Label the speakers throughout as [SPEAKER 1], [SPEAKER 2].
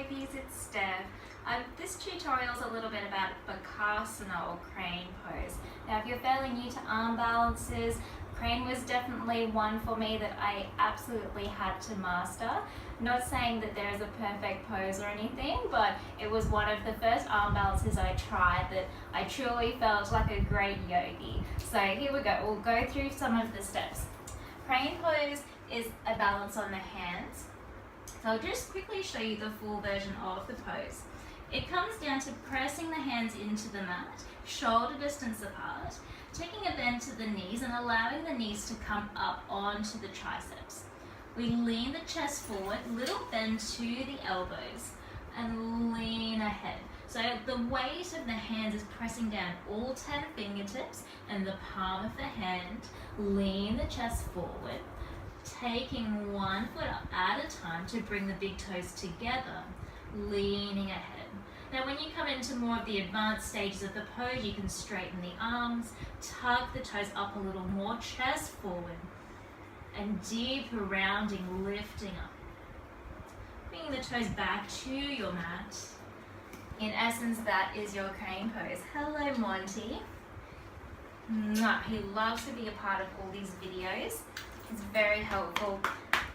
[SPEAKER 1] yogis, it's Steph. This tutorial is a little bit about Bakasana or crane pose. Now if you're fairly new to arm balances, crane was definitely one for me that I absolutely had to master. Not saying that there is a perfect pose or anything, but it was one of the first arm balances I tried that I truly felt like a great yogi. So here we go, we'll go through some of the steps. Crane pose is a balance on the hands. So I'll just quickly show you the full version of the pose. It comes down to pressing the hands into the mat, shoulder distance apart, taking a bend to the knees and allowing the knees to come up onto the triceps. We lean the chest forward, little bend to the elbows, and lean ahead. So the weight of the hands is pressing down all 10 fingertips and the palm of the hand. Lean the chest forward, taking one foot up at a time to bring the big toes together, leaning ahead. Now when you come into more of the advanced stages of the pose, you can straighten the arms, tuck the toes up a little more, chest forward, and deep rounding, lifting up. Bringing the toes back to your mat. In essence, that is your crane pose. Hello, Monty. Mwah. He loves to be a part of all these videos. It's very helpful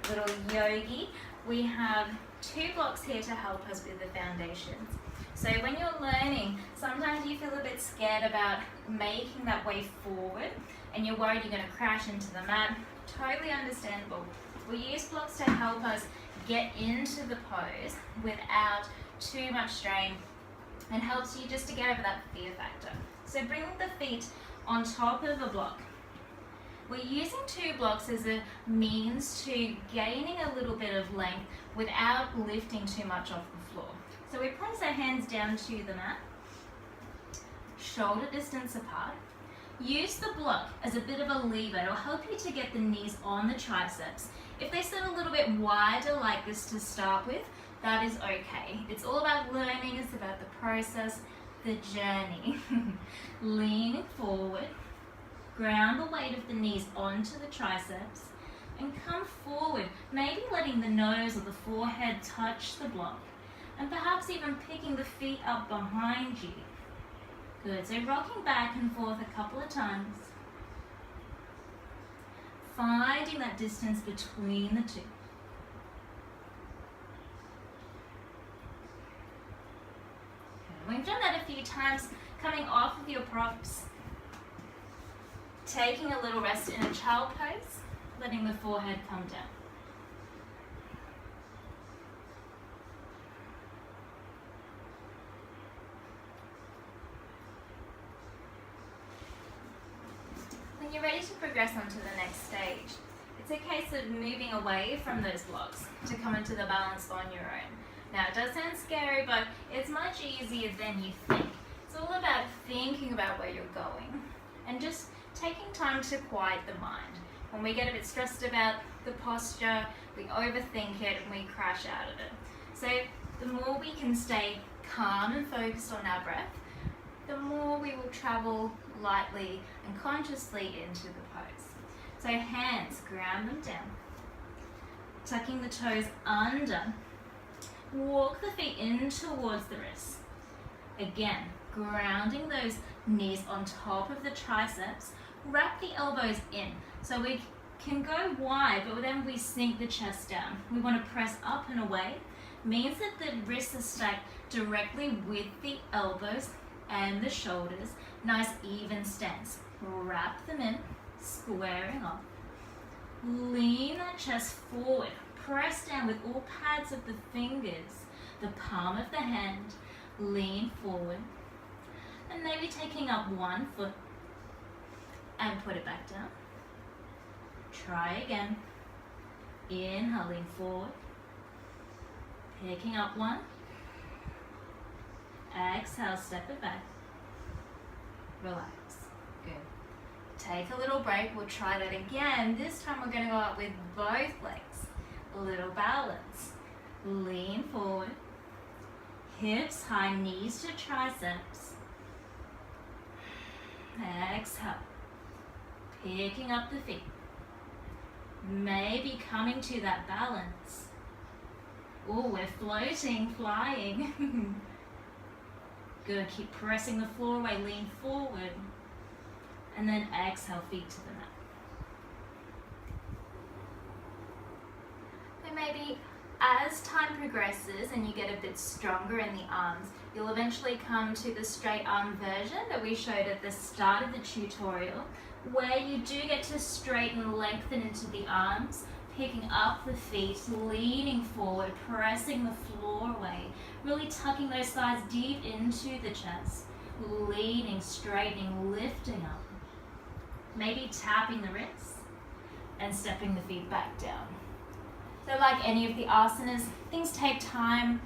[SPEAKER 1] little yogi. We have 2 blocks here to help us with the foundations. So when you're learning, sometimes you feel a bit scared about making that way forward and you're worried you're going to crash into the mat. Totally understandable. We use blocks to help us get into the pose without too much strain and helps you just to get over that fear factor. So bringing the feet on top of a block. We're using 2 blocks as a means to gaining a little bit of length without lifting too much off the floor. So we place our hands down to the mat, shoulder distance apart. Use the block as a bit of a lever. It'll help you to get the knees on the triceps. If they sit a little bit wider like this to start with, that is okay. It's all about learning, it's about the process, the journey. Leaning forward, ground the weight of the knees onto the triceps, and come forward, maybe letting the nose or the forehead touch the block, and perhaps even picking the feet up behind you. Good, so rocking back and forth a couple of times, finding that distance between the two. We've done that a few times, coming off of your props, taking a little rest in a child pose, letting the forehead come down. When you're ready to progress onto the next stage, it's a case of moving away from those blocks to come into the balance on your own. Now, it does sound scary, but it's much easier than you think. It's all about thinking about where you're going and just taking time to quiet the mind. When we get a bit stressed about the posture, we overthink it and we crash out of it. So the more we can stay calm and focused on our breath, the more we will travel lightly and consciously into the pose. So hands, ground them down. Tucking the toes under. Walk the feet in towards the wrists. Again, grounding those knees on top of the triceps. Wrap the elbows in. So we can go wide, but then we sink the chest down. We want to press up and away. Means that the wrists are stacked directly with the elbows and the shoulders. Nice even stance. Wrap them in, squaring off. Lean that chest forward. Press down with all pads of the fingers, the palm of the hand. Lean forward. And maybe taking up one foot and put it back down. Try again. Inhale, lean forward. Picking up one. Exhale, step it back. Relax. Good. Take a little break. We'll try that again. This time we're going to go up with both legs. A little balance. Lean forward. Hips high, knees to triceps. Exhale. Picking up the feet. Maybe coming to that balance. Oh, we're floating, flying. Good, keep pressing the floor away, lean forward. And then exhale, feet to the mat. So maybe as time progresses and you get a bit stronger in the arms, you'll eventually come to the straight arm version that we showed at the start of the tutorial, where you do get to straighten and lengthen into the arms, picking up the feet, leaning forward, pressing the floor away, really tucking those thighs deep into the chest, leaning, straightening, lifting up, maybe tapping the wrists and stepping the feet back down. So like any of the asanas, things take time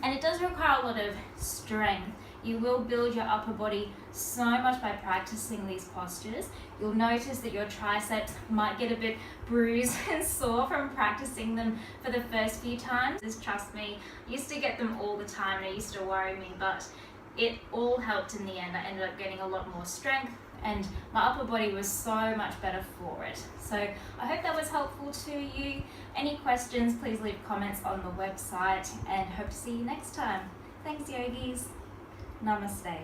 [SPEAKER 1] and it does require a lot of strength. You will build your upper body so much by practicing these postures. You'll notice that your triceps might get a bit bruised and sore from practicing them for the first few times. Just trust me, I used to get them all the time and it used to worry me, but it all helped in the end. I ended up getting a lot more strength and my upper body was so much better for it. So I hope that was helpful to you. Any questions, please leave comments on the website and hope to see you next time. Thanks, yogis. Namaste.